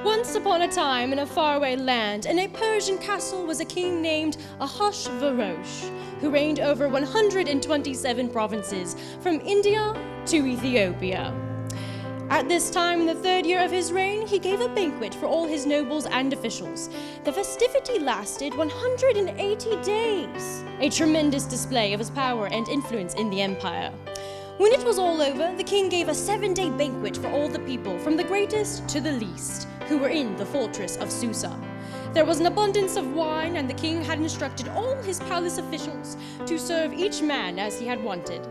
Once upon a time, in a faraway land, in a Persian castle was a king named Ahasuerus, who reigned over 127 provinces, from India to Ethiopia. At this time, in the 3rd year of his reign, he gave a banquet for all his nobles and officials. The festivity lasted 180 days, a tremendous display of his power and influence in the empire. When it was all over, the king gave a 7-day banquet for all the people, from the greatest to the least, who were in the fortress of Susa. There was an abundance of wine, and the king had instructed all his palace officials to serve each man as he had wanted.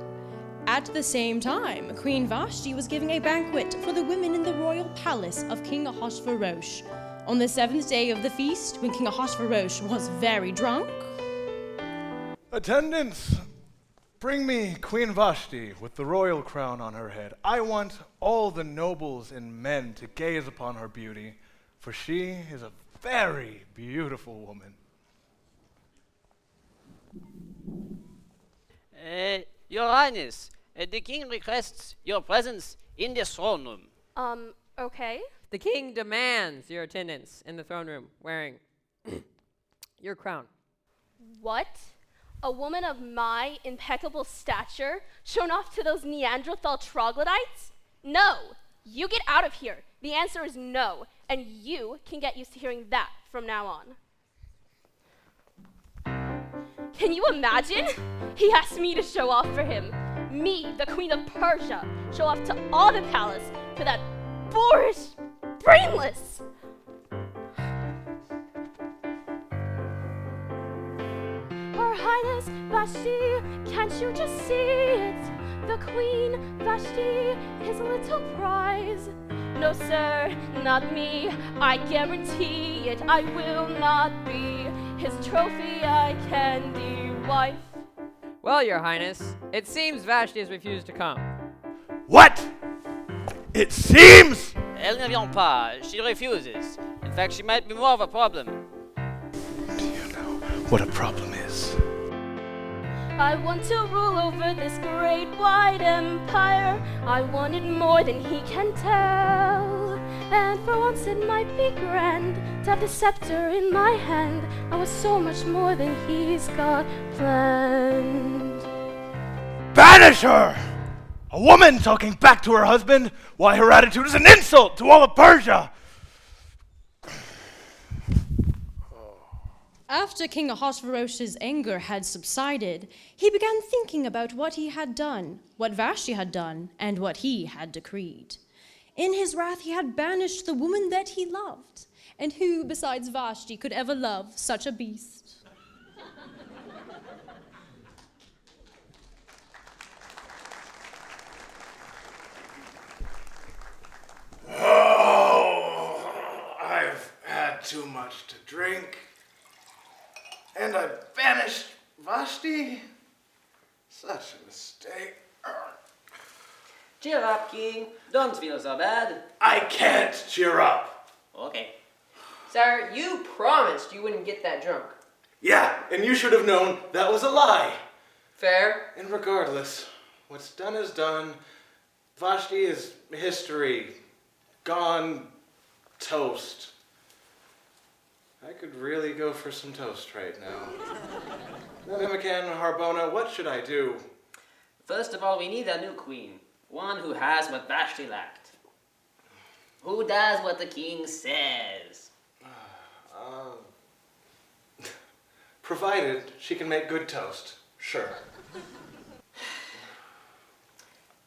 At the same time, Queen Vashti was giving a banquet for the women in the royal palace of King Ahasuerus. On the 7th day of the feast, when King Ahasuerus was very drunk, Attendants, bring me Queen Vashti with the royal crown on her head. I want all the nobles and men to gaze upon her beauty, for she is a very beautiful woman. Your Highness, the king requests your presence in the throne room. Okay. The king demands your attendance in the throne room wearing your crown. What? A woman of my impeccable stature shown off to those Neanderthal troglodytes? No! You get out of here. The answer is no, and you can get used to hearing that from now on. Can you imagine? He asked me to show off for him. Me, the Queen of Persia, show off to all the palace for that boorish, brainless. Her Highness Vashti, can't you just see it? The Queen Vashti, his little prize. No, sir, not me. I guarantee it. I will not be his trophy, eye candy wife. Well, Your Highness, it seems Vashti has refused to come. What? It seems? Elle ne vient pas. She refuses. In fact, she might be more of a problem. Do you know what a problem is? I want to rule over this great wide empire. I want it more than he can tell. And for once it might be grand to have the scepter in my hand. I was so much more than he's got planned. Banish her! A woman talking back to her husband? Why, her attitude is an insult to all of Persia! after King Ahasuerus' anger had subsided, he began thinking about what he had done, what Vashti had done, and what he had decreed. In his wrath, he had banished the woman that he loved, and who, besides Vashti, could ever love such a beast? Oh, I've had too much to drink, and I banished Vashti? Such a mistake. Cheer up, King. Don't feel so bad. I can't cheer up. Okay. Sir, you promised you wouldn't get that drunk. Yeah, and you should have known that was a lie. Fair? And regardless, what's done is done. Vashti is history. Gone. Toast. I could really go for some toast right now. Mimican, Harbona, what should I do? First of all, we need a new queen. One who has what Vashti lacked. Who does what the king says. Provided she can make good toast. Sure.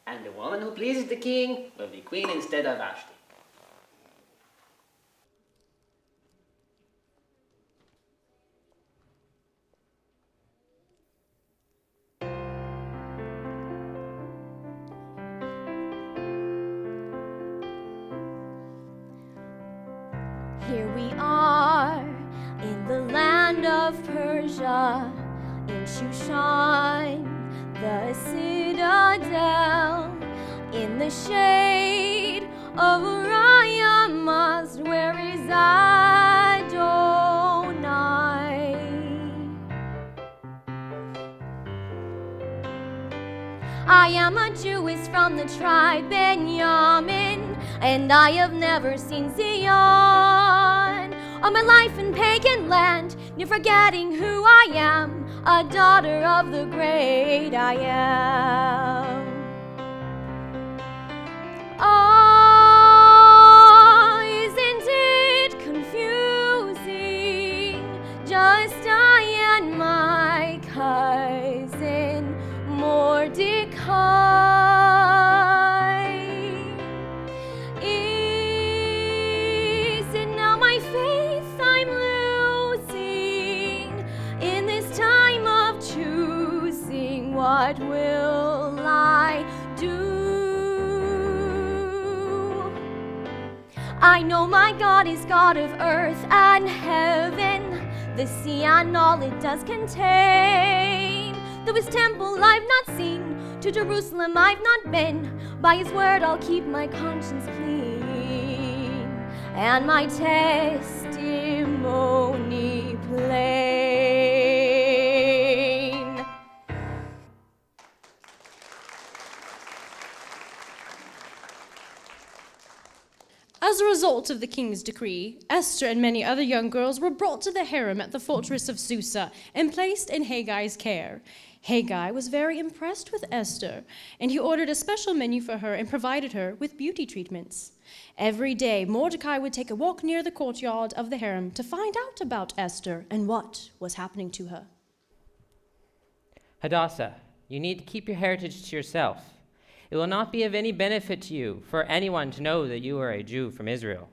And the woman who pleases the king will be queen instead of Vashti. Here we are in the land of Persia, in Shushan, the citadel, in the shade of Uriah must where is Adonai. I am a Jewess from the tribe Benjamin, and I have never seen Zion. All my life in pagan land, near forgetting who I am, a daughter of the great I am. Oh, isn't it confusing? Just I and my cousin Mordecai. Is it now my faith I'm losing in this time of choosing? What will I do? I know my God is God of earth and heaven, the sea and all it does contain. Though his temple I've not seen, to Jerusalem I've not been, by his word I'll keep my conscience clean, and my testimony plain. As a result of the king's decree, Esther and many other young girls were brought to the harem at the fortress of Susa and placed in Haggai's care. Haggai was very impressed with Esther, and he ordered a special menu for her and provided her with beauty treatments. Every day, Mordecai would take a walk near the courtyard of the harem to find out about Esther and what was happening to her. Hadassah, you need to keep your heritage to yourself. It will not be of any benefit to you for anyone to know that you are a Jew from Israel.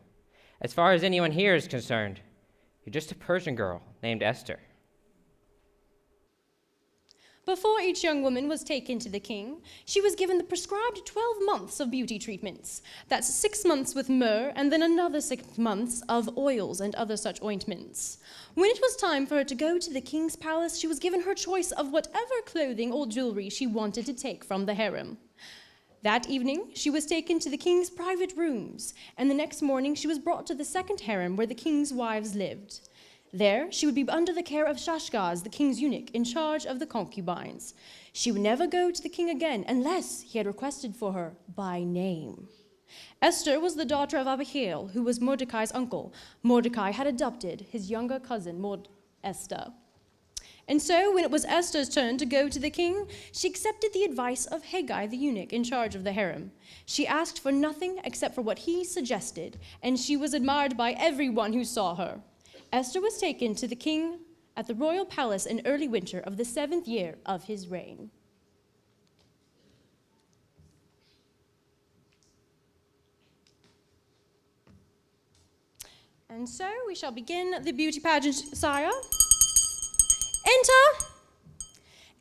As far as anyone here is concerned, you're just a Persian girl named Esther. Before each young woman was taken to the king, she was given the prescribed 12 months of beauty treatments. That's 6 months with myrrh and then another 6 months of oils and other such ointments. When it was time for her to go to the king's palace, she was given her choice of whatever clothing or jewelry she wanted to take from the harem. That evening, she was taken to the king's private rooms, and the next morning she was brought to the second harem where the king's wives lived. There, she would be under the care of Shashgaz, the king's eunuch, in charge of the concubines. She would never go to the king again unless he had requested for her by name. Esther was the daughter of Abihail, who was Mordecai's uncle. Mordecai had adopted his younger cousin, Esther. And so, when it was Esther's turn to go to the king, she accepted the advice of Haggai, the eunuch in charge of the harem. She asked for nothing except for what he suggested, and she was admired by everyone who saw her. Esther was taken to the king at the royal palace in early winter of the 7th year of his reign. And so we shall begin the beauty pageant, sire. Enter!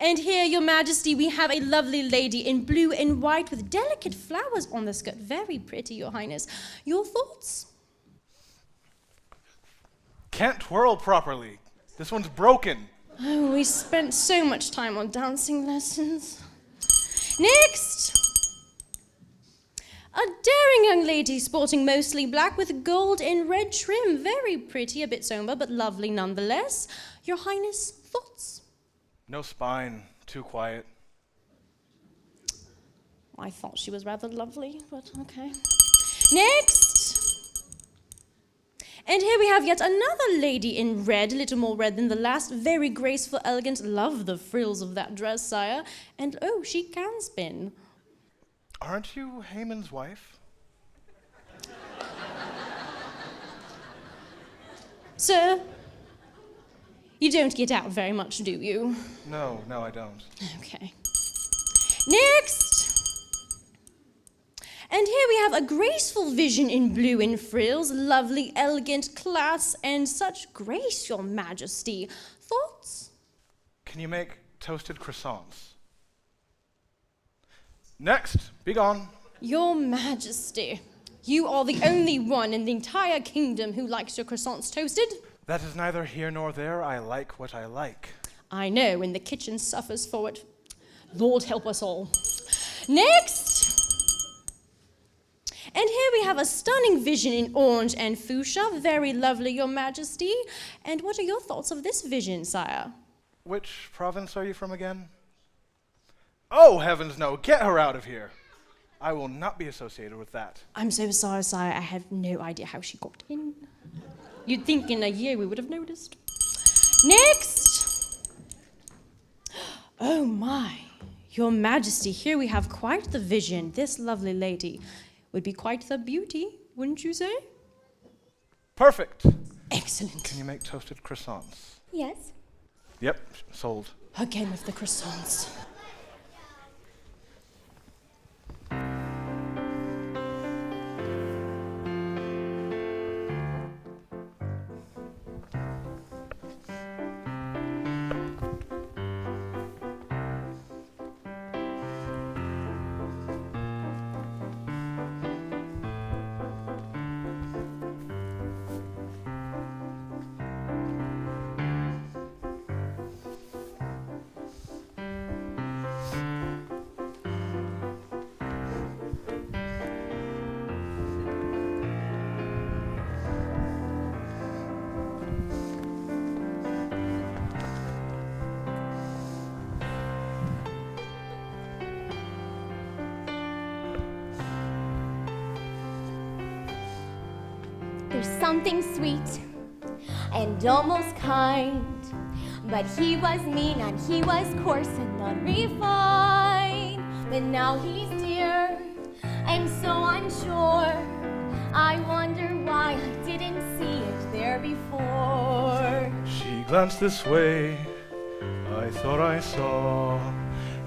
And here, your majesty, we have a lovely lady in blue and white with delicate flowers on the skirt. Very pretty, your highness. Your thoughts? Can't twirl properly. This one's broken. Oh, we spent so much time on dancing lessons. Next! A daring young lady sporting mostly black with gold and red trim. Very pretty, a bit somber, but lovely nonetheless. Your highness, thoughts? No spine, too quiet. I thought she was rather lovely, but okay. Next! And here we have yet another lady in red, a little more red than the last. Very graceful, elegant. Love the frills of that dress, sire. And oh, she can spin. Aren't you Haman's wife? Sir, you don't get out very much, do you? No, I don't. Okay. Next! And here we have a graceful vision in blue and frills, lovely, elegant, class, and such grace, your majesty. Thoughts? Can you make toasted croissants? Next, be gone. Your majesty, you are the only one in the entire kingdom who likes your croissants toasted. That is neither here nor there. I like what I like. I know, and the kitchen suffers for it. Lord help us all. Next! And here we have a stunning vision in orange and fuchsia. Very lovely, your majesty. And what are your thoughts of this vision, sire? Which province are you from again? Oh, heavens no. Get her out of here. I will not be associated with that. I'm so sorry, sire. I have no idea how she got in. You'd think in a year we would have noticed. Next! Oh my. Your Majesty, here we have quite the vision. This lovely lady would be quite the beauty, wouldn't you say? Perfect. Excellent. Can you make toasted croissants? Yes. Yep, sold. Again with the croissants. There's something sweet and almost kind, but he was mean and he was coarse and unrefined. But now he's dear and so unsure. I wonder why I didn't see it there before. She glanced this way, I thought I saw.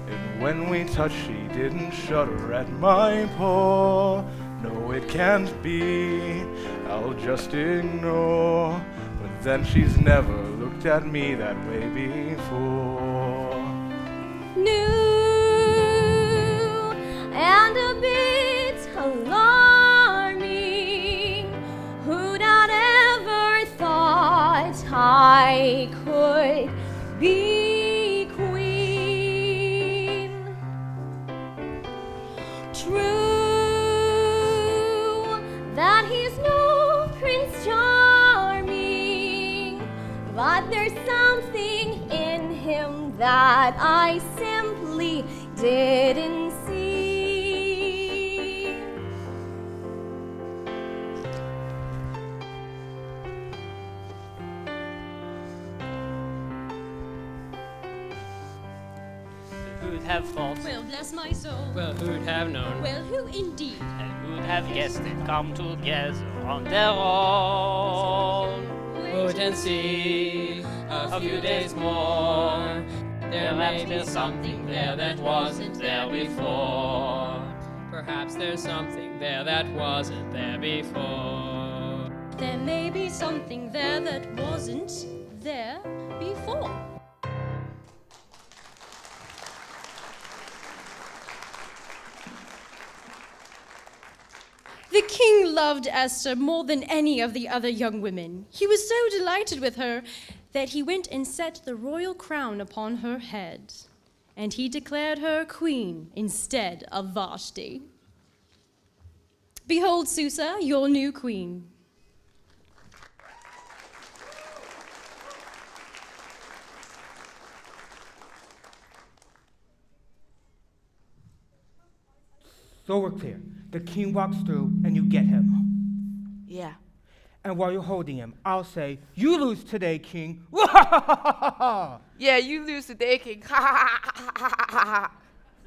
And when we touched, she didn't shudder at my paw. No, it can't be, I'll just ignore. But then she's never looked at me that way before. New and a bit alarming. Who'd have ever thought I could be queen? True that he's no Prince Charming, but there's something in him that I simply didn't see. Who'd have thought? Well, bless my soul. Well, who'd have known? Well, who indeed? And who'd have guessed it come together on their own? Wait and see a few days more. There may be something there that wasn't there before. Perhaps there's something there that wasn't there before. There may be something there that wasn't there before. The king loved Esther more than any of the other young women. He was so delighted with her that he went and set the royal crown upon her head, and he declared her queen instead of Vashti. Behold, Susa, your new queen. So we're clear. The king walks through and you get him. Yeah. And while you're holding him, I'll say, "You lose today, king." Yeah, you lose today, king.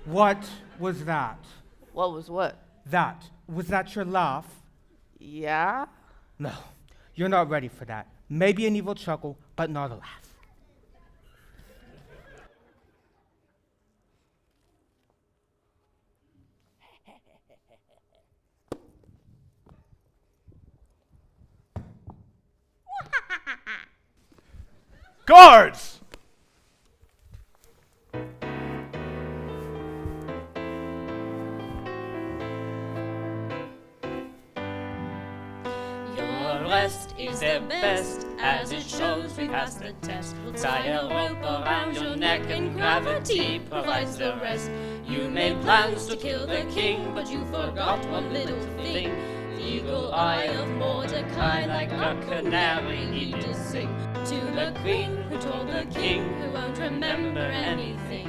What was that? What was what? Was that your laugh? Yeah? No, you're not ready for that. Maybe an evil chuckle, but not a laugh. Guards! Your rest is the best, as it shows we passed the test. We'll tie a rope around your neck and gravity provides the rest. You made plans to kill the king, but you forgot one little thing. The eagle eye of Mordecai, like a canary, he did sing to the queen who told the king who won't remember anything.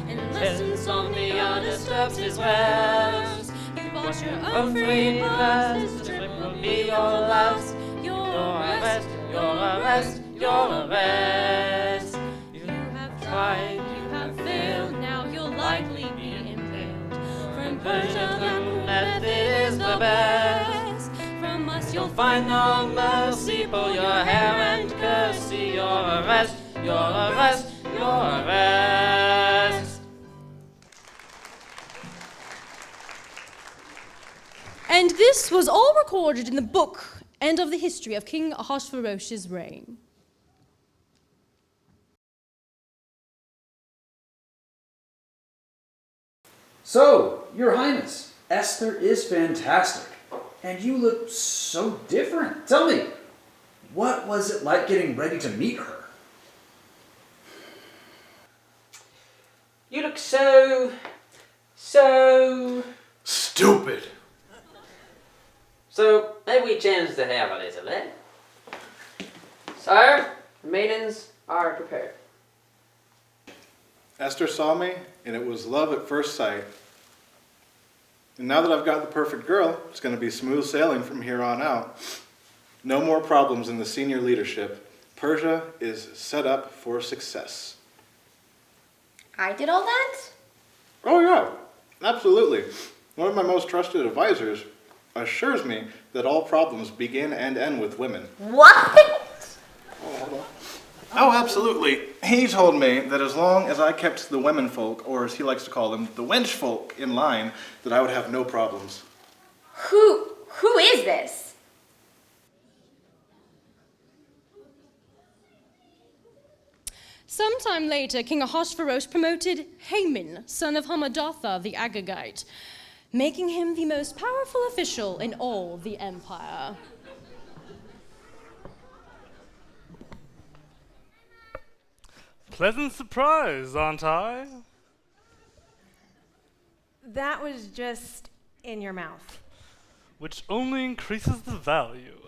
And and listens on the undisturbed his wares. You bought your own free pass, this trip will be your last. Your arrest, your arrest, your arrest. You have tried, you have failed, now you'll likely be impaled. For in Persia the method is the best. From us you'll find no mercy, pull your hair and curse. Your arrest, your arrest, your arrest. And this was all recorded in the book and of the history of King Ahasuerus's reign. So, Your Highness, Esther is fantastic, and you look so different. Tell me, what was it like getting ready to meet her? You look so Stupid! So, maybe we change the hair a little, eh? Sire, the maidens are prepared. Esther saw me, and it was love at first sight. And now that I've got the perfect girl, it's going to be smooth sailing from here on out. No more problems in the senior leadership. Persia is set up for success. I did all that? Oh yeah, absolutely. One of my most trusted advisors assures me that all problems begin and end with women. What? Oh, absolutely. He told me that as long as I kept the women folk, or as he likes to call them, the wench folk, in line, that I would have no problems. Who is this? Sometime later, King Ahasuerus promoted Haman, son of Hammedatha the Agagite, making him the most powerful official in all the empire. Pleasant surprise, aren't I? That was just in your mouth. Which only increases the value.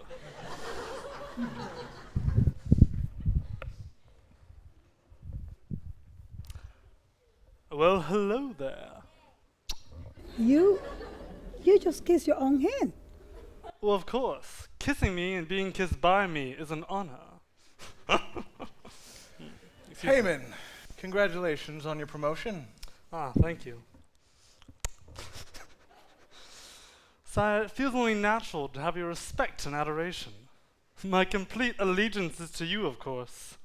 Well, hello there. You just kiss your own hand. Well, of course. Kissing me and being kissed by me is an honor. Haman, congratulations on your promotion. Ah, thank you. Sire, it feels only natural to have your respect and adoration. My complete allegiance is to you, of course.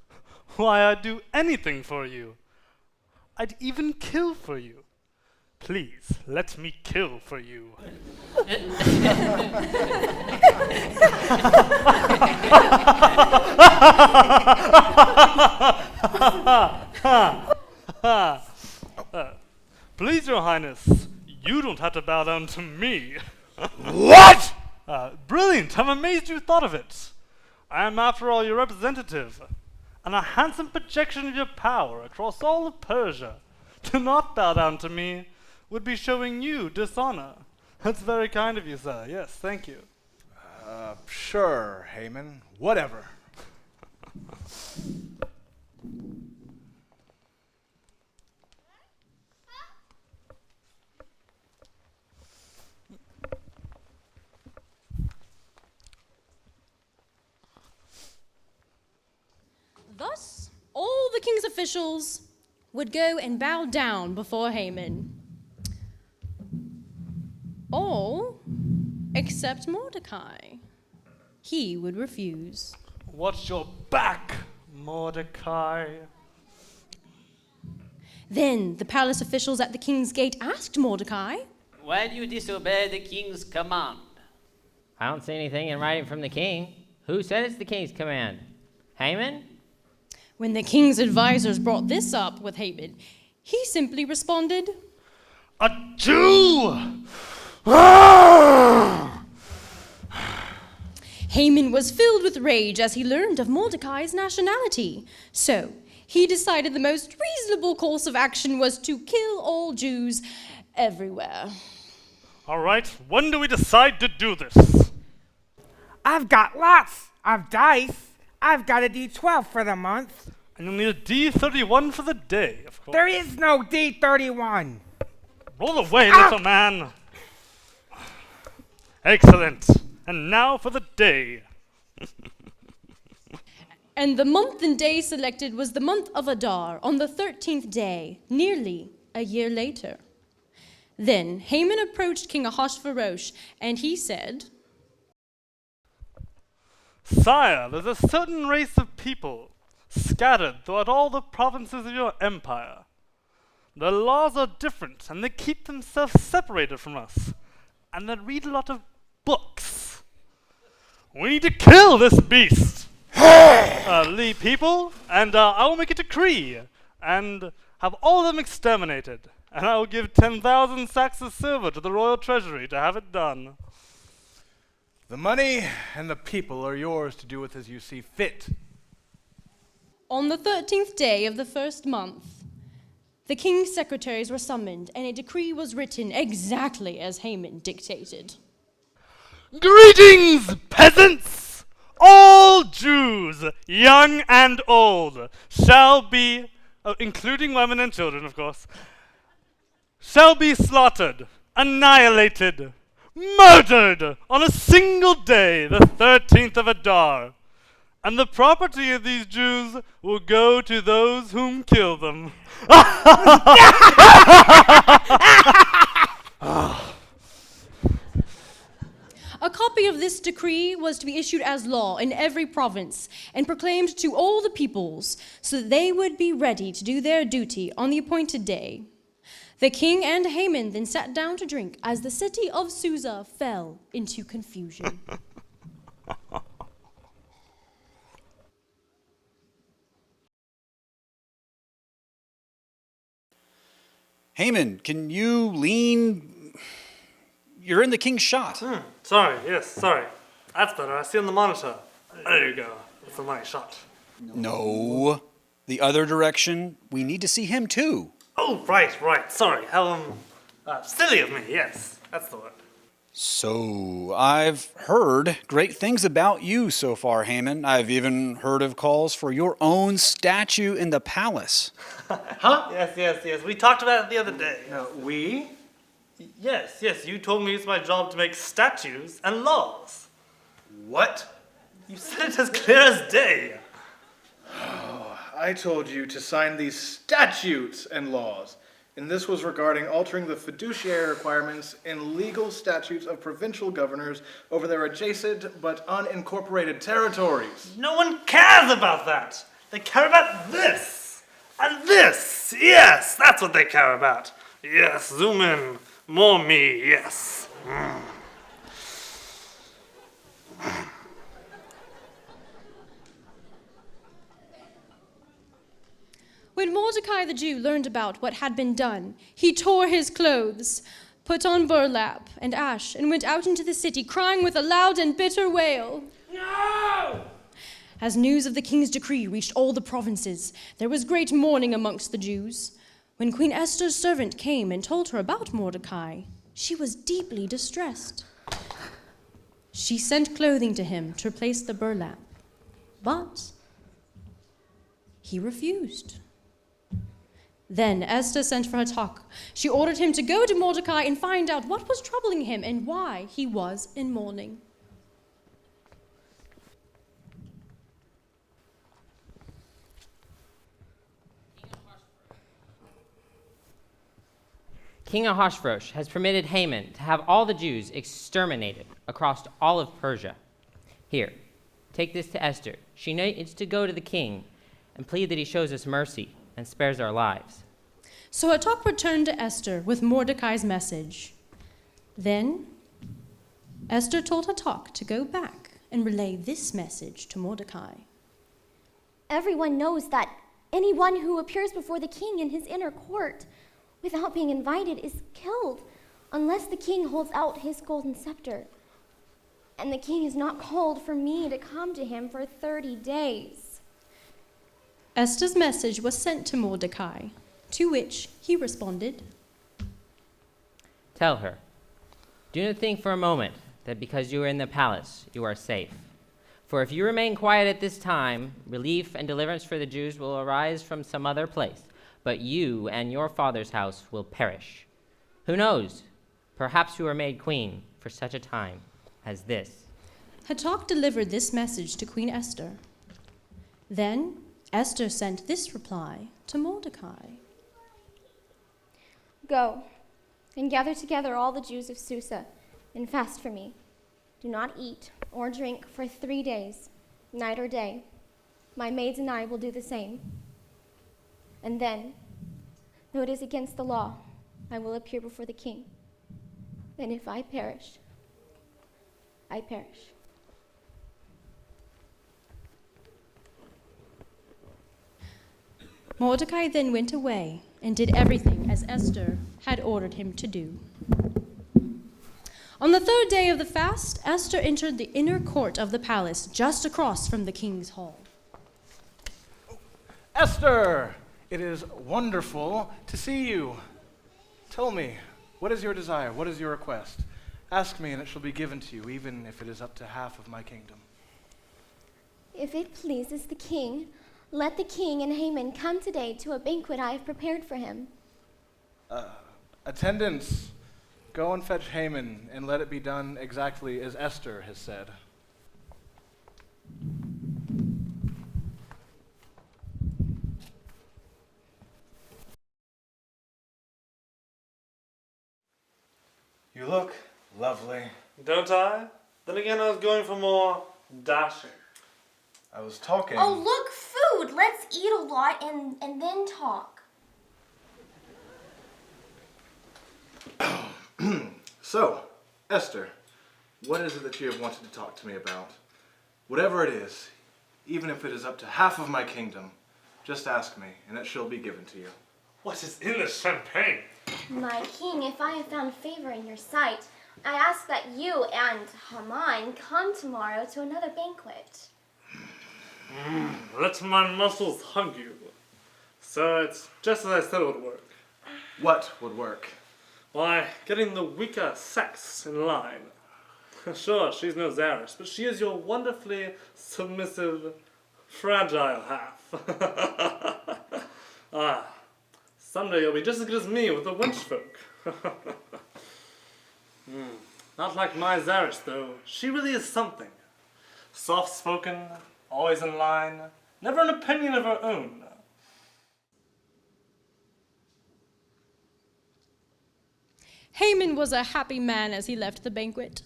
Why, I'd do anything for you. I'd even kill for you. Please, let me kill for you. Please, Your Highness, you don't have to bow down to me. What? Brilliant! I'm amazed you thought of it. I am, after all, your representative, and a handsome projection of your power across all of Persia. To not bow down to me would be showing you dishonor. That's very kind of you, sir. Yes, thank you. Sure, Haman. Whatever. Thus, all the king's officials would go and bow down before Haman. All except Mordecai. He would refuse. Watch your back, Mordecai. Then the palace officials at the king's gate asked Mordecai, Why do you disobey the king's command? I don't see anything in writing from the king. Who said it's the king's command? Haman? When the king's advisors brought this up with Haman, he simply responded, A Jew! Haman was filled with rage as he learned of Mordecai's nationality. So he decided the most reasonable course of action was to kill all Jews everywhere. All right, when do we decide to do this? I've got lots of dice. I've got a D12 for the month. And you'll need a D31 for the day, of course. There is no D31. Roll away, little man. Excellent. And now for the day. And the month and day selected was the month of Adar, on the 13th day, nearly a year later. Then Haman approached King Ahasuerus, and he said, Sire, there's a certain race of people scattered throughout all the provinces of your empire. Their laws are different, and they keep themselves separated from us, and they read a lot of books. We need to kill this beast! Lead people, and I will make a decree, and have all of them exterminated, and I will give 10,000 sacks of silver to the royal treasury to have it done. The money and the people are yours to do with as you see fit. On the 13th day of the first month, the king's secretaries were summoned, and a decree was written exactly as Haman dictated. Greetings, peasants! All Jews, young and old, shall be, including women and children, of course, shall be slaughtered, annihilated, murdered on a single day, the 13th of Adar. And the property of these Jews will go to those whom kill them. A copy of this decree was to be issued as law in every province and proclaimed to all the peoples, so that they would be ready to do their duty on the appointed day. The king and Haman then sat down to drink as the city of Susa fell into confusion. Haman, can you lean? You're in the king's shot. Sorry, yes, sorry. That's better. I see on the monitor. There you go. That's a nice shot. No. The other direction. We need to see him too. Oh, right. Sorry. How silly of me. Yes, that's the word. So, I've heard great things about you so far, Haman. I've even heard of calls for your own statue in the palace. Huh? Yes. We talked about it the other day. We? Yes. You told me it's my job to make statues and laws. What? You said it as clear as day. I told you to sign these statutes and laws, and this was regarding altering the fiduciary requirements in legal statutes of provincial governors over their adjacent but unincorporated territories. No one cares about that. They care about this and this. Yes, that's what they care about. Yes, zoom in. More me, yes. When Mordecai the Jew learned about what had been done, he tore his clothes, put on burlap and ash, and went out into the city, crying with a loud and bitter wail. No! As news of the king's decree reached all the provinces, there was great mourning amongst the Jews. When Queen Esther's servant came and told her about Mordecai, she was deeply distressed. She sent clothing to him to replace the burlap, but he refused. Then Esther sent for Hatak. She ordered him to go to Mordecai and find out what was troubling him and why he was in mourning. King Ahasuerus has permitted Haman to have all the Jews exterminated across all of Persia. Here, take this to Esther. She needs to go to the king and plead that he shows us mercy and spares our lives. So Hatak returned to Esther with Mordecai's message. Then Esther told Hatak to go back and relay this message to Mordecai. Everyone knows that anyone who appears before the king in his inner court without being invited is killed unless the king holds out his golden scepter. And the king has not called for me to come to him for 30 days. Esther's message was sent to Mordecai, to which he responded. Tell her, do not think for a moment that because you are in the palace, you are safe. For if you remain quiet at this time, relief and deliverance for the Jews will arise from some other place, but you and your father's house will perish. Who knows? Perhaps you are made queen for such a time as this." Hathach delivered this message to Queen Esther. Then Esther sent this reply to Mordecai. "Go and gather together all the Jews of Susa and fast for me. Do not eat or drink for 3 days, night or day. My maids and I will do the same. And then, though it is against the law, I will appear before the king. And if I perish, I perish." Mordecai then went away and did everything as Esther had ordered him to do. On the 3rd day of the fast, Esther entered the inner court of the palace just across from the king's hall. Esther, it is wonderful to see you. Tell me, what is your desire? What is your request? Ask me and it shall be given to you, even if it is up to half of my kingdom. "If it pleases the king, let the king and Haman come today to a banquet I have prepared for him." Attendants, go and fetch Haman, and let it be done exactly as Esther has said. You look lovely. Don't I? Then again, I was going for more dashing. I was talking. Oh, look, food! Let's eat a lot and then talk. So, Esther, what is it that you have wanted to talk to me about? Whatever it is, even if it is up to half of my kingdom, just ask me, and it shall be given to you. What is in this champagne? My king, if I have found favor in your sight, I ask that you and Haman come tomorrow to another banquet. Let my muscles hug you. So it's just as I said it would work. What would work? Why, getting the weaker sex in line. Sure, she's no Zeresh, but she is your wonderfully submissive, fragile half. Someday you'll be just as good as me with the wench folk. Not like my Zeresh, though. She really is something. Soft-spoken, always in line, never an opinion of her own. Haman was a happy man as he left the banquet.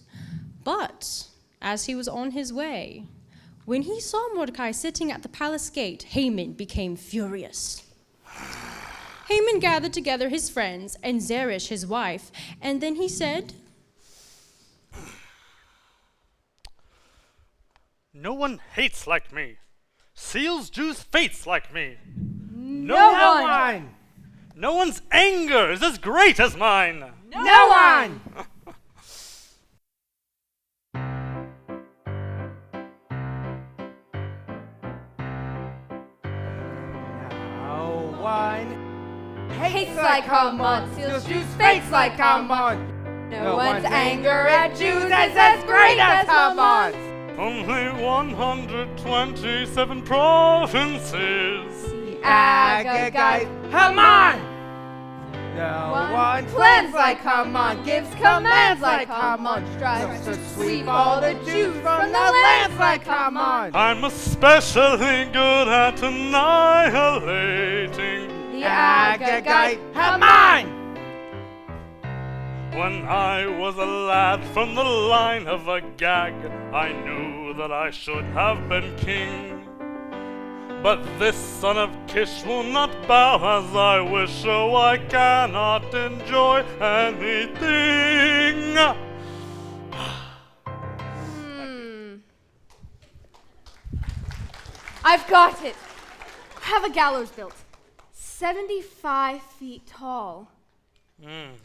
But as he was on his way, when he saw Mordecai sitting at the palace gate, Haman became furious. Haman gathered together his friends and Zeresh his wife, and then he said, "No one hates like me, seals Jews' fates like me. No one! No one's anger is as great as mine. No one! No one Hates like Haman, seals Jews' fates like Haman. No one's anger at Jews is as great as Haman's. Only 127 provinces. The Agagite Haman! No One plans like Haman, gives commands like Haman, strives to sweep all the Jews from the lands like Haman. I'm especially good at annihilating The Agagite Haman! When I was a lad from the line of Agag, I knew that I should have been king. But this son of Kish will not bow as I wish, so I cannot enjoy anything. I've got it. Have a gallows built. 75 feet tall.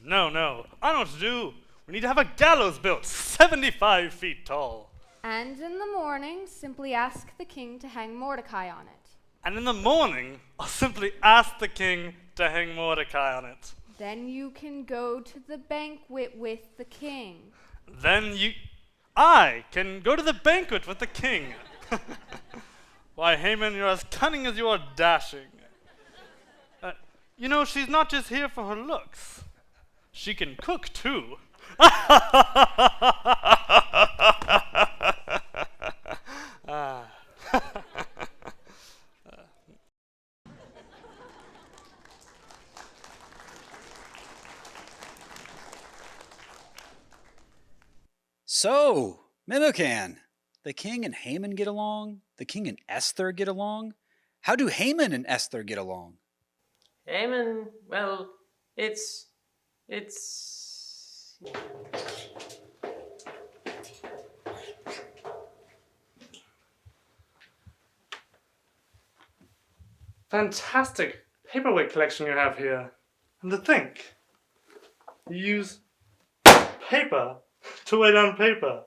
No. I know what to do. We need to have a gallows built 75 feet tall. And in the morning, simply ask the king to hang Mordecai on it. And in the morning, I'll simply ask the king to hang Mordecai on it. Then you can go to the banquet with the king. Then you... I can go to the banquet with the king. Why, Haman, you're as cunning as you are dashing. You know, she's not just here for her looks. She can cook, too. So, Mimokan, the king and Haman get along? The king and Esther get along? How do Haman and Esther get along? Haman, well, it's... Fantastic paperweight collection you have here. And to think, you use paper to weigh down paper.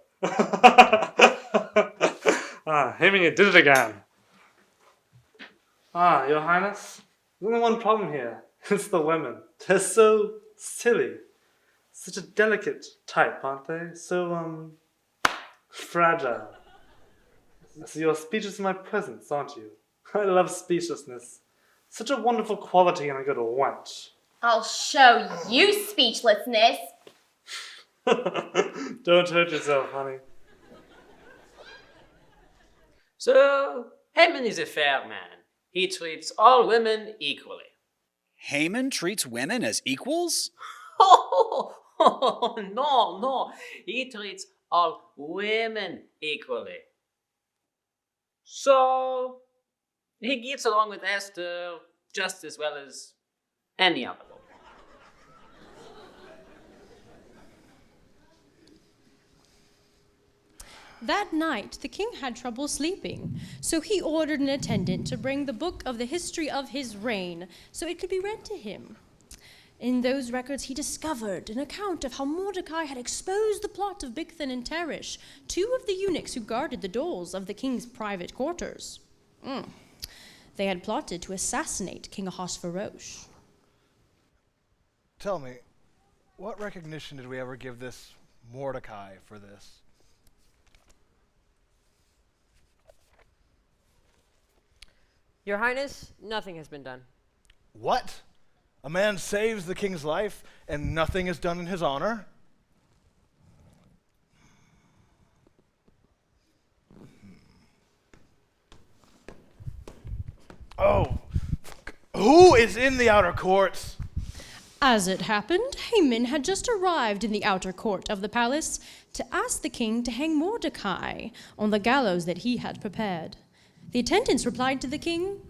Haman, you did it again. Your Highness, there's only one problem here. It's the women. They're so silly. Such a delicate type, aren't they? So, fragile. So you're speechless in my presence, aren't you? I love speechlessness. Such a wonderful quality in a good wench. I'll show you speechlessness. Don't hurt yourself, honey. So, Haman is a fair man. He treats all women equally. Haman treats women as equals? No. He treats all women equally. So, he gets along with Esther just as well as any other woman. That night, the king had trouble sleeping, so he ordered an attendant to bring the book of the history of his reign so it could be read to him. In those records, he discovered an account of how Mordecai had exposed the plot of Bigthan and Teresh, two of the eunuchs who guarded the doors of the king's private quarters. They had plotted to assassinate King Ahasuerus. Tell me, what recognition did we ever give this Mordecai for this? Your Highness, nothing has been done. What? A man saves the king's life and nothing is done in his honor? Oh, who is in the outer courts? As it happened, Haman had just arrived in the outer court of the palace to ask the king to hang Mordecai on the gallows that he had prepared. The attendants replied to the king,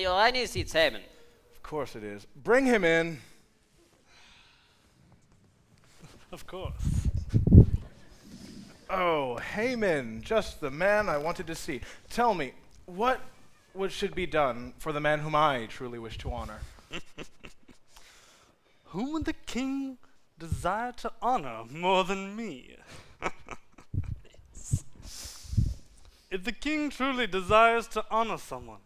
Your Highness, it's Haman. Of course it is. Bring him in. Of course. Oh, Haman, just the man I wanted to see. Tell me, what should be done for the man whom I truly wish to honor? Whom would the king desire to honor more than me? If the king truly desires to honor someone,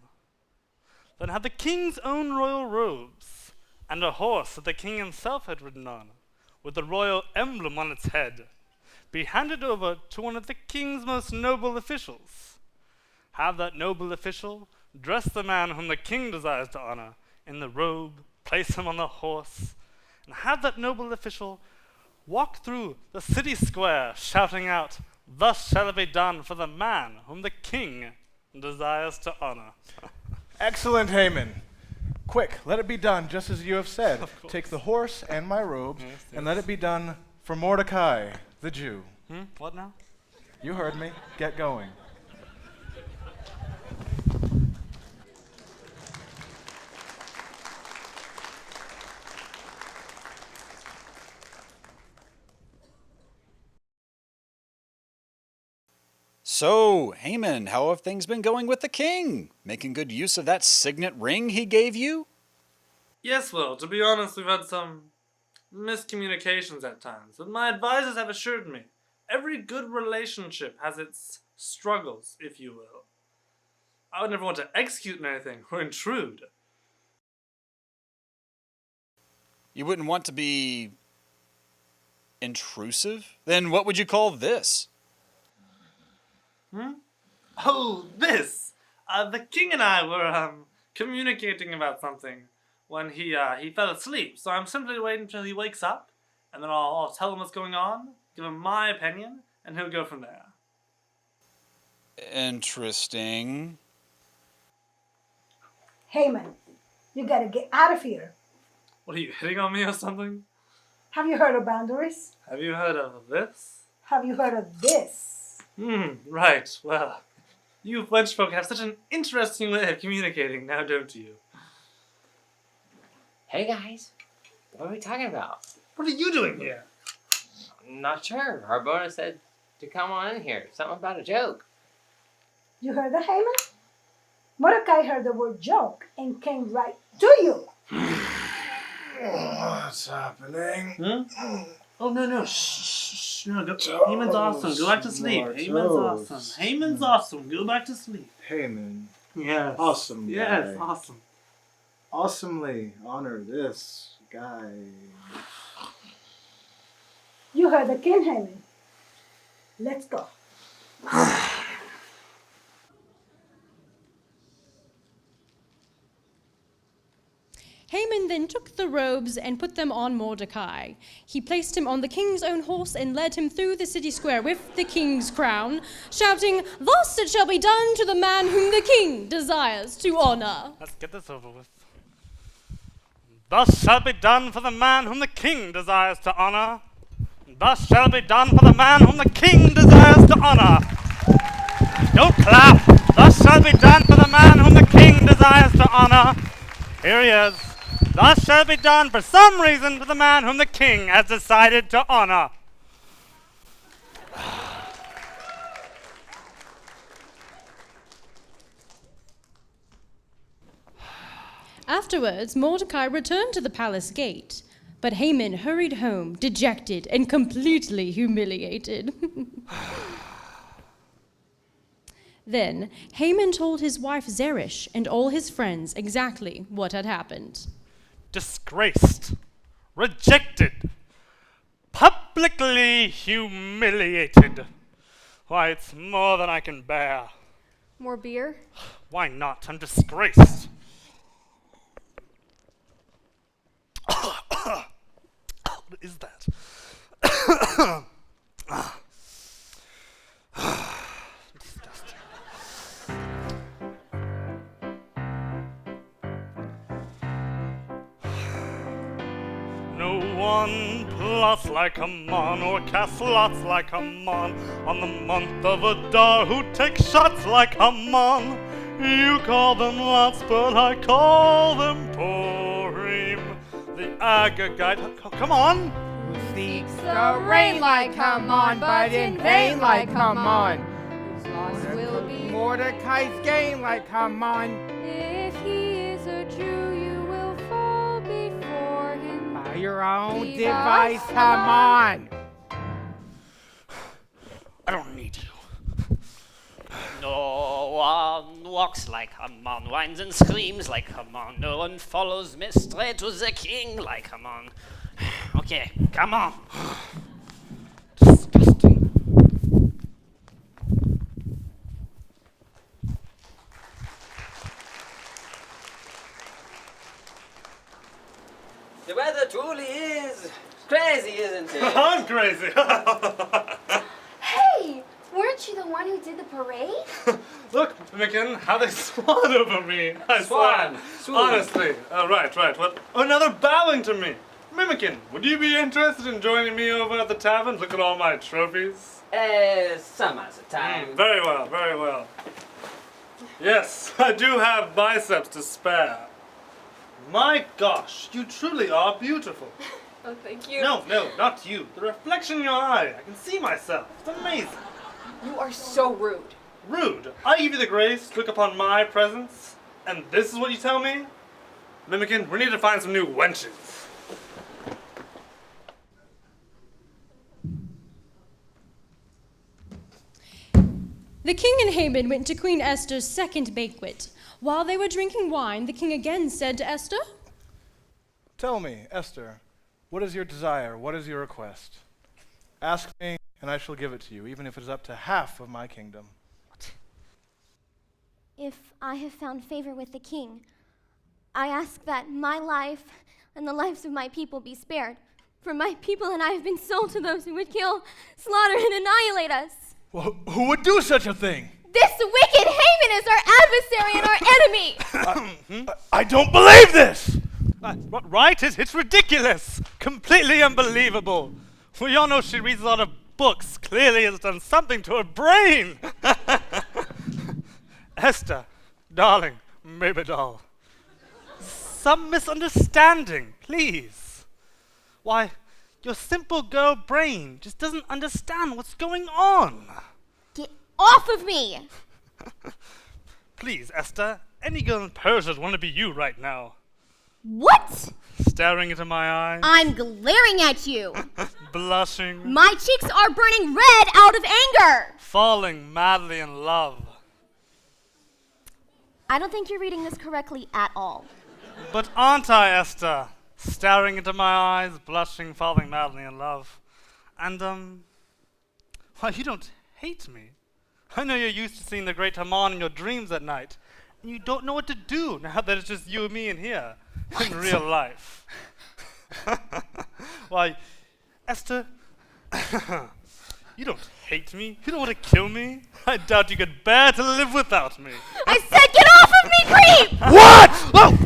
then have the king's own royal robes and a horse that the king himself had ridden on, with the royal emblem on its head, be handed over to one of the king's most noble officials. Have that noble official dress the man whom the king desires to honor in the robe, place him on the horse, and have that noble official walk through the city square shouting out, "Thus shall it be done for the man whom the king desires to honor." Excellent, Haman. Quick, let it be done just as you have said. Take the horse and my robes, and let it be done for Mordecai, the Jew. What now? You heard me. Get going. So, Haman, how have things been going with the king? Making good use of that signet ring he gave you? Yes, well, to be honest, we've had some miscommunications at times, but my advisors have assured me every good relationship has its struggles, if you will. I would never want to execute anything or intrude. You wouldn't want to be intrusive? Then what would you call this? Oh, this! The king and I were, communicating about something when he fell asleep. So I'm simply waiting until he wakes up, and then I'll tell him what's going on, give him my opinion, and he'll go from there. Interesting. Haman, you gotta get out of here. What, are you hitting on me or something? Have you heard of boundaries? Have you heard of this? Have you heard of this? Right. Well, you French folk have such an interesting way of communicating, now don't you? Hey guys, what are we talking about? What are you doing here? I'm not sure. Harbona said to come on in here. Something about a joke. You heard that, Haman? Mordecai heard the word joke and came right to you. What's happening? Oh, no. Shh. No, go. Haman's awesome. Go back to sleep. Haman's awesome. Haman's awesome. Go back to sleep. Haman. Yes. Awesome guy. Yes, awesome. Awesomely honor this guy. You heard the king, Haman. Let's go. Haman then took the robes and put them on Mordecai. He placed him on the king's own horse and led him through the city square with the king's crown, shouting, "Thus it shall be done to the man whom the king desires to honor." Let's get this over with. Thus shall be done for the man whom the king desires to honor. Thus shall be done for the man whom the king desires to honor. Don't clap. Thus shall be done for the man whom the king desires to honor. Here he is. Thus shall be done for some reason to the man whom the king has decided to honor. Afterwards, Mordecai returned to the palace gate, but Haman hurried home, dejected and completely humiliated. Then Haman told his wife Zeresh and all his friends exactly what had happened. Disgraced, rejected, publicly humiliated. Why, it's more than I can bear. More beer? Why not? I'm disgraced. What is that? Disgusting. No one plots like a man or casts lots like a man on the month of Adar, who takes shots like a man. You call them lots, but I call them Purim. The Agagite, come on. Who seeks the rain like Haman, but in vain like Haman. Whose loss will be Mordecai's gain like Haman. If he is a Jew, you will fall before him. By your own device, Haman. I don't need you. No one walks like Haman, whines and screams like Haman. No one follows me straight to the king like Haman. Okay, come on. Disgusting. The weather truly is crazy, isn't it? I'm crazy. Hey, weren't you the one who did the parade? Look, Micken, how they swan over me. I Swan. swear. Honestly. Right. What? Another bowing to me. Mimikin, would you be interested in joining me over at the tavern? Look at all my trophies. Some other time. Very well. Yes, I do have biceps to spare. My gosh, you truly are beautiful. Oh, thank you. No, not you. The reflection in your eye. I can see myself. It's amazing. You are so rude. Rude. I give you the grace to look upon my presence, and this is what you tell me? Mimikin, we need to find some new wenches. The king and Haman went to Queen Esther's second banquet. While they were drinking wine, the king again said to Esther, Tell me, Esther, what is your desire? What is your request? Ask me, and I shall give it to you, even if it is up to half of my kingdom. if I have found favor with the king, I ask that my life and the lives of my people be spared. For my people and I have been sold to those who would kill, slaughter, and annihilate us. Well, who would do such a thing? This wicked Haman is our adversary and our enemy. I don't believe this! Right? It's ridiculous. Completely unbelievable. We all know she reads a lot of books. Clearly has done something to her brain. Esther, darling, baby doll. Some misunderstanding, please. Why, your simple girl brain just doesn't understand what's going on. Get off of me! Please, Esther, any girl in Persia would want to be you right now. What? Staring into my eyes. I'm glaring at you. Blushing. My cheeks are burning red out of anger. Falling madly in love. I don't think you're reading this correctly at all. But aren't I, Esther? Staring into my eyes, blushing, falling madly in love. And, well, you don't hate me. I know you're used to seeing the great Haman in your dreams at night. And you don't know what to do now that it's just you and me in here. What? In real life. Why, Esther, you don't hate me. You don't want to kill me. I doubt you could bear to live without me. I said get off of me, creep! What? Oh,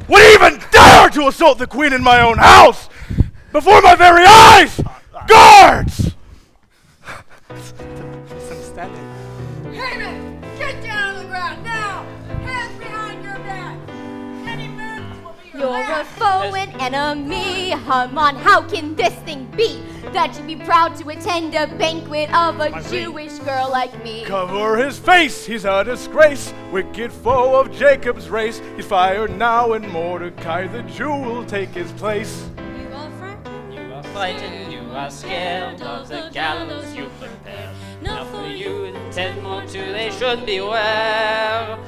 would he even dare to assault the queen in my own house? Before my very eyes! Guards! Misunderstanding. Haman, get down on the ground now! Hands behind your back! Any moves will be your You're a last. foe and enemy, Haman. How can this thing be? That you'd be proud to attend a banquet of a Jewish girl like me. Cover his face, he's a disgrace. Wicked foe of Jacob's race. He's fired now, and Mordecai the Jew will take his place. You are frightened, you are scared of the gallows you prepare. Now for you, 10 more too, they should beware.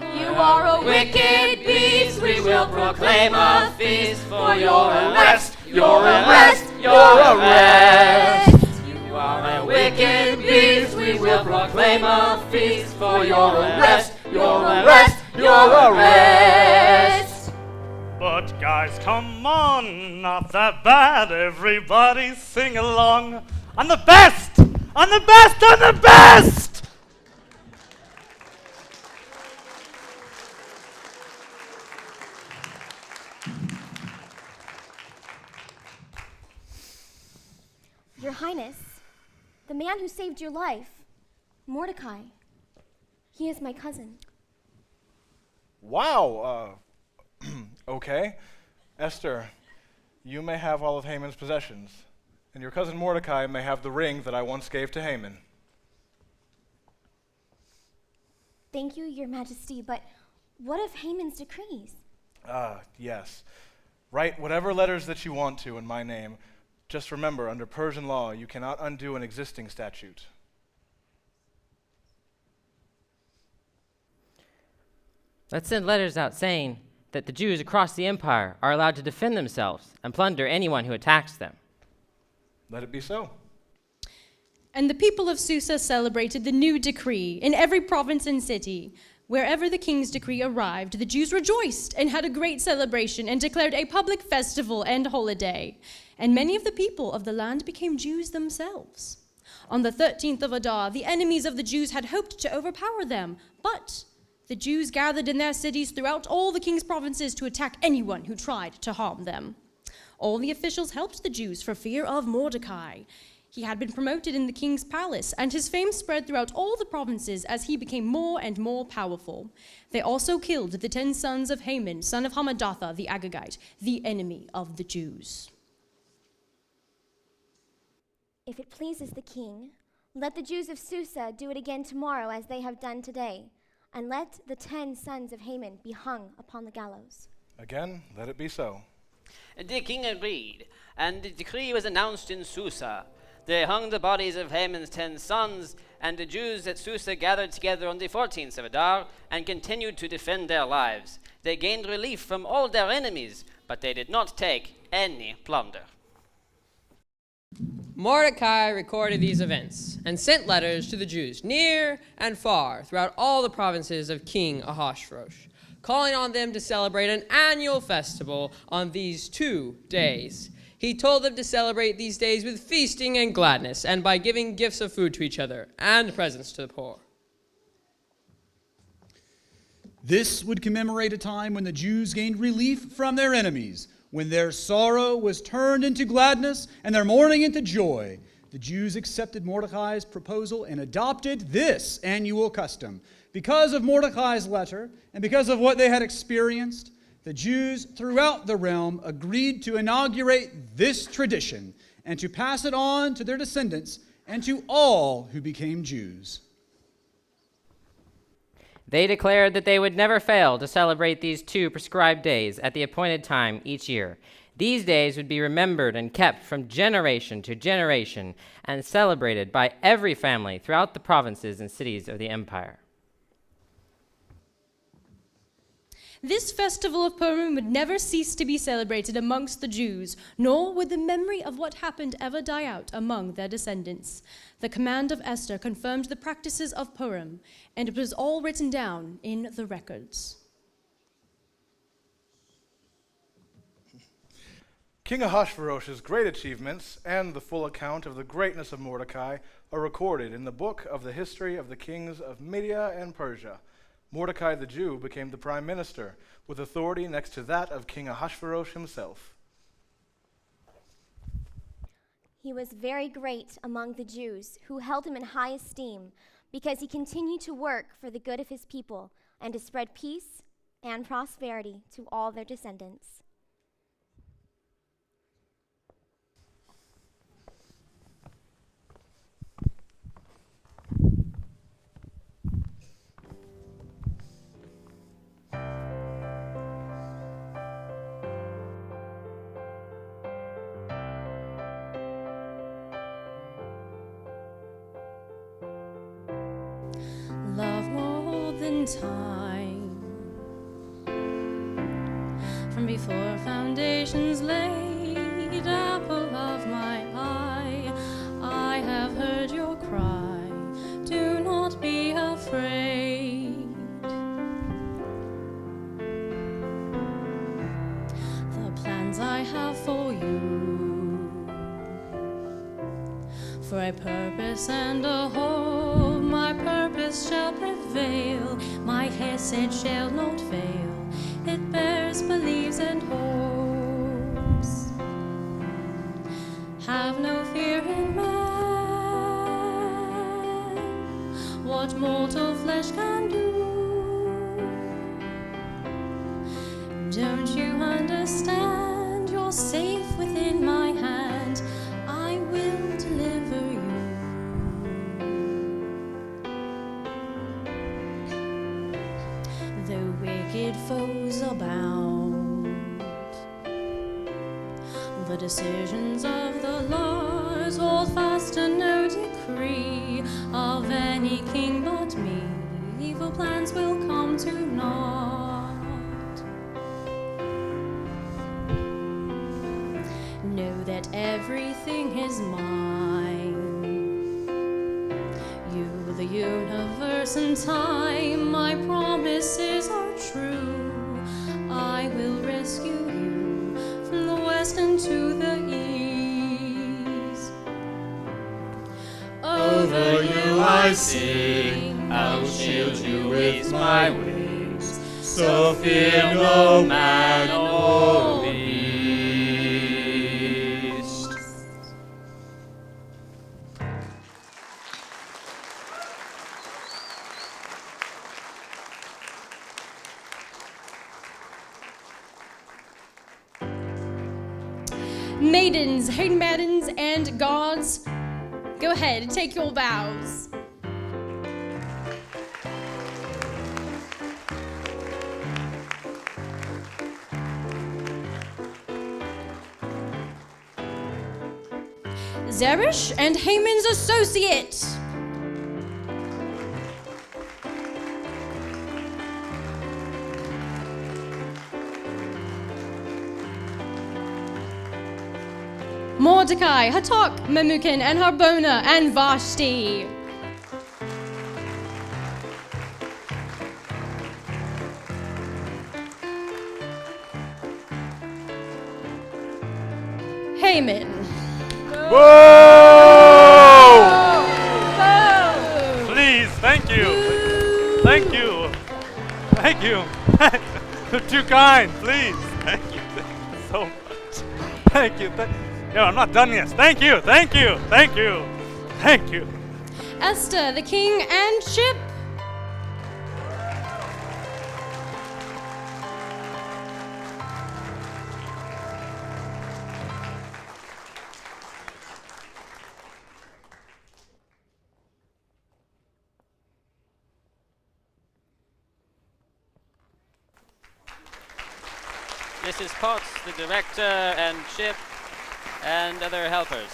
You are a wicked beast, we will proclaim a feast for your arrest, your arrest, your arrest. You are a wicked beast, we will proclaim a feast for your arrest, your arrest, your arrest. But guys, come on, not that bad. Everybody sing along. I'm the best! I'm the best! I'm the best! Your Highness, the man who saved your life, Mordecai, he is my cousin. Wow, okay. Esther, you may have all of Haman's possessions, and your cousin Mordecai may have the ring that I once gave to Haman. Thank you, Your Majesty, but what of Haman's decrees? Yes. Write whatever letters that you want to in my name. Just remember, under Persian law, you cannot undo an existing statute. Let's send letters out saying that the Jews across the empire are allowed to defend themselves and plunder anyone who attacks them. Let it be so. And the people of Susa celebrated the new decree in every province and city. Wherever the king's decree arrived, the Jews rejoiced and had a great celebration and declared a public festival and holiday. And many of the people of the land became Jews themselves. On the 13th of Adar, the enemies of the Jews had hoped to overpower them, but the Jews gathered in their cities throughout all the king's provinces to attack anyone who tried to harm them. All the officials helped the Jews for fear of Mordecai. He had been promoted in the king's palace, and his fame spread throughout all the provinces as he became more and more powerful. They also killed the 10 sons of Haman, son of Hammedatha the Agagite, the enemy of the Jews. If it pleases the king, let the Jews of Susa do it again tomorrow as they have done today, and let the 10 sons of Haman be hung upon the gallows. Again, let it be so. The king agreed, and the decree was announced in Susa. They hung the bodies of Haman's 10 sons, and the Jews at Susa gathered together on the 14th of Adar and continued to defend their lives. They gained relief from all their enemies, but they did not take any plunder. Mordecai recorded these events and sent letters to the Jews near and far throughout all the provinces of King Ahasuerus, calling on them to celebrate an annual festival on these 2 days. He told them to celebrate these days with feasting and gladness, and by giving gifts of food to each other and presents to the poor. This would commemorate a time when the Jews gained relief from their enemies, when their sorrow was turned into gladness and their mourning into joy. The Jews accepted Mordecai's proposal and adopted this annual custom. Because of Mordecai's letter and because of what they had experienced, the Jews throughout the realm agreed to inaugurate this tradition and to pass it on to their descendants and to all who became Jews. They declared that they would never fail to celebrate these 2 prescribed days at the appointed time each year. These days would be remembered and kept from generation to generation and celebrated by every family throughout the provinces and cities of the empire. This festival of Purim would never cease to be celebrated amongst the Jews, nor would the memory of what happened ever die out among their descendants. The command of Esther confirmed the practices of Purim, and it was all written down in the records. King Ahasuerus' great achievements and the full account of the greatness of Mordecai are recorded in the book of the history of the kings of Media and Persia. Mordecai the Jew became the prime minister, with authority next to that of King Ahasuerus himself. He was very great among the Jews, who held him in high esteem, because he continued to work for the good of his people and to spread peace and prosperity to all their descendants. Love more than time, from before foundations laid, apple of my eye, I have heard your cry, do not be afraid. The plans I have for you, for a purpose and a hope, my purpose shall prevail, my hesed shall not fail, it bears, believes, and hopes. Have no fear in man, what mortal flesh can do. Don't you understand, you're safe within my hand, I will deliver you. Though wicked foes abound, the decisions of the laws hold fast to no decree of any king but me. Evil plans will come to naught. Know that everything is mine. You, the universe and time, my promises are true. I will rescue you from the west and to the east. Over you I sing, I'll shield you with my wings, so fear no man or beast. Maidens, handmaidens, and gods, go ahead and take your vows. Zeresh and Haman's associate. Mordecai, Hatok, Memucan, and Harbona, and Vashti. Haman. Whoa! Please, thank you. Thank you. Thank you. You're too kind, please. Thank you. Thank you so much. Thank you. No, I'm not done yet. Thank you. Thank you. Thank you. Thank you. Esther, the king, and Chip. Mrs. Potts, the director, and Chip, and other helpers.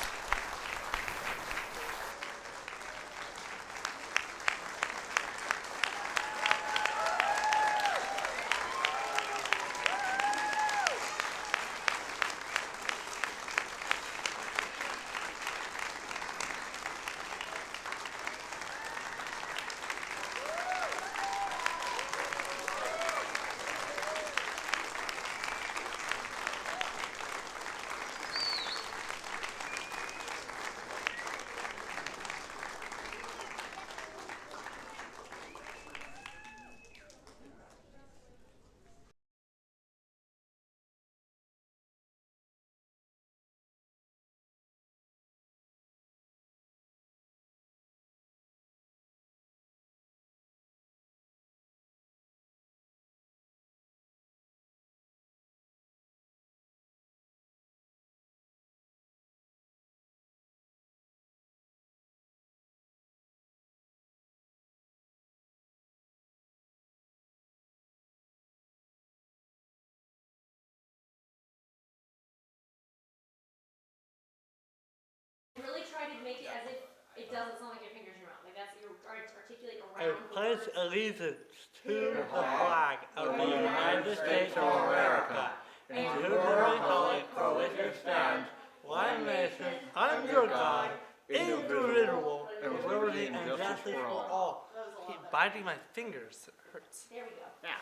Really try to make it as if it doesn't sound like your fingers in your mouth. Like that's your articulate I around. pledge allegiance to the flag of the United States of America and to the republic for which it stands, one nation, under God, indivisible, with liberty and justice for all. Keep biting my fingers. It hurts. There we go. Yeah.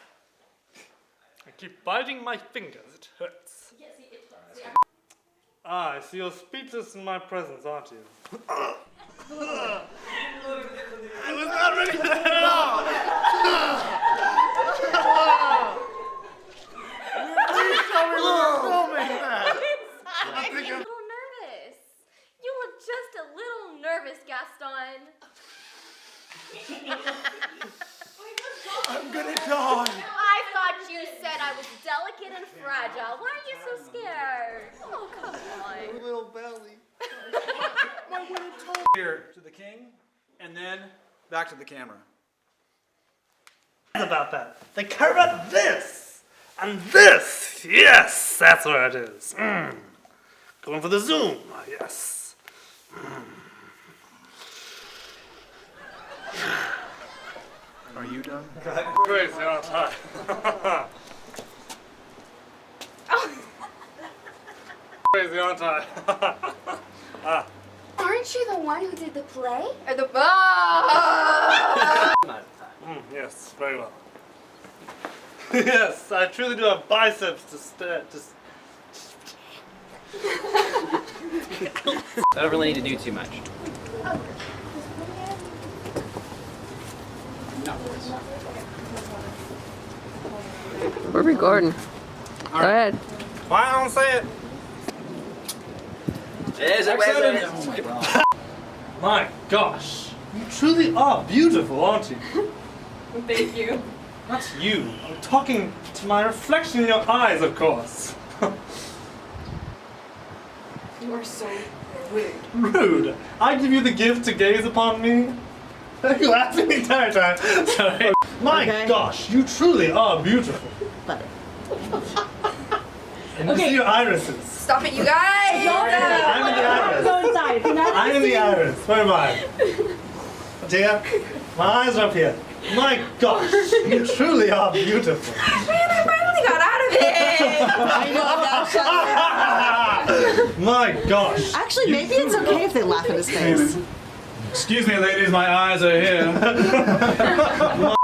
I keep biting my fingers. It hurts. Yeah, see, it hurts. See, Ah, I see you're speechless in my presence, aren't you? I was not ready for that at all! Please tell me when you're filming that! I'm a little nervous. You look just a little nervous, Gaston. I'm gonna die! I thought you said I was delicate and fragile. Why are you so scared? Oh, come on. Little belly. Here to the king, and then back to the camera. About that. They care about this! And this! Yes! That's where it is. Going for the zoom. Yes. Are you done? Crazy, aren't I? Crazy, aren't I? Aren't you the one who did the play? Or the Yes, very well. Yes, I truly do have biceps to I don't really need to do too much. We're recording. Go ahead. Why don't say it? My gosh, you truly are beautiful, aren't you? Thank you. Not you. I'm talking to my reflection in your eyes, of course. You are so rude. Rude? I give you the gift to gaze upon me? Are you laughing the entire time? Sorry. My gosh, you truly are beautiful. And you see your irises. Stop it, you guys! I'm in the iris. Go inside. I'm in the iris. Where am I? Dear, my eyes are up here. My gosh, you truly are beautiful. Man, I finally got out of it! My Gosh. Actually, maybe it's okay if they laugh in his face. Excuse me, ladies, my eyes are here.